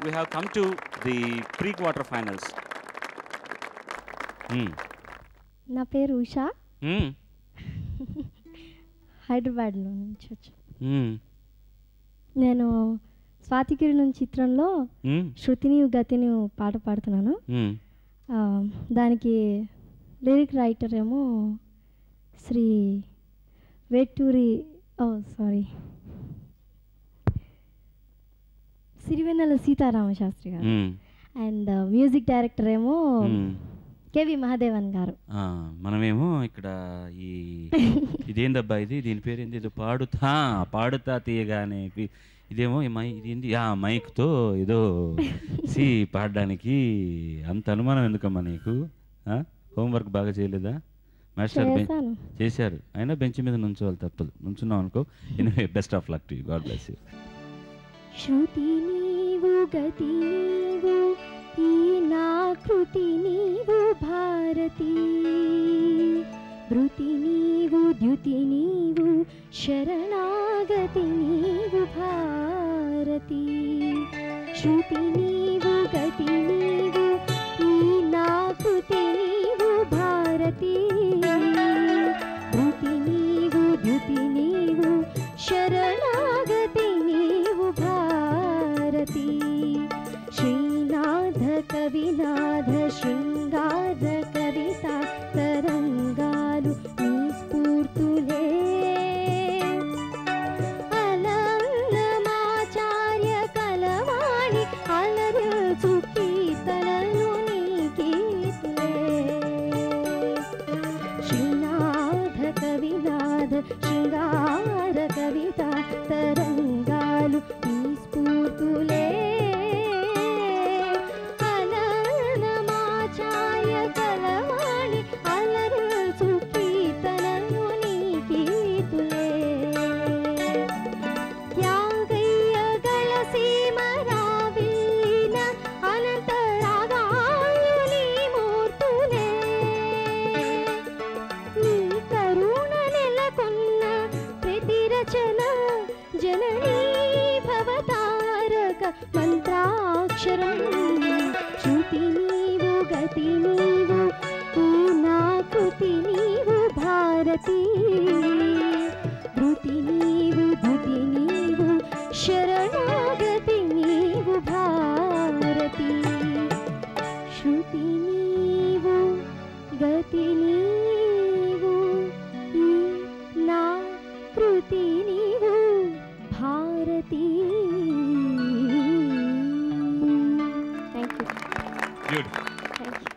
we have come to the pre-quarter finals. నా పేరు Usha. Hmm. హైదరాబాద్లో నుంచి వచ్చా. నేను స్వాతికిరణం చిత్రంలో శృతిని గతిని పాట పాడుతున్నాను. దానికి లిరిక్ రైటర్ ఏమో శ్రీ వేటూరి సిరివెన్నెల సీతారామశాస్త్రి గారు. అండ్ మ్యూజిక్ డైరెక్టర్ ఏమో కేవి మహాదేవన్ గారు. మనమేమో ఇక్కడ ఇదేందబ్బా దీని పేరు ఏంది, ఏదో పాడుతా తీయగానే ఇదేమో ఇదేంది మైక్తో ఏదో పాడడానికి అంత అనుమానం ఎందుకమ్మా నీకు? హోంవర్క్ బాగా చేయలేదా? మాస్టర్ చేశారు, అయినా బెంచ్ మీద నుంచోవాలి, తప్పదు. నుంచున్నావు అనుకో. Anyway, best of luck to you. God bless you. శృతి నీవు గతి నీవు ఈ నా కృతి నీవు భారతి, ధృతి నీవు ద్యుతి నీవు శరణాగతి నీవు భారతి. శృతి నీవు గతి నీవు ఈ నా కృతి నీవు భారతి, ధృతి నీవు ద్యుతి నీవు శరణాగతి నీవు భారతి. శ్రీనాథ కవినాథ శృంగార కవిత తరంగాలు నీ స్ఫూర్తులే, అలన్నమాచార్య కలవాణి అలరుచు కీర్తనలు నీ కీర్తులే. శ్రీనాథ కవినాథ శృంగార కవిత తరంగాలు నీ స్ఫూర్తులే, జననీ భవతారక మంత్రాక్షరం. శృతి నీవు గతి నీవు ఈ నా కృతి నీవు భారతి, ధృతి నీవు ధృతి నీవు శరణాగతి నీవు భారతి. శృతి నీవు గతి నీవు ఈ నా కృతి నీవు Bharati. Thank you. Good. Thank you.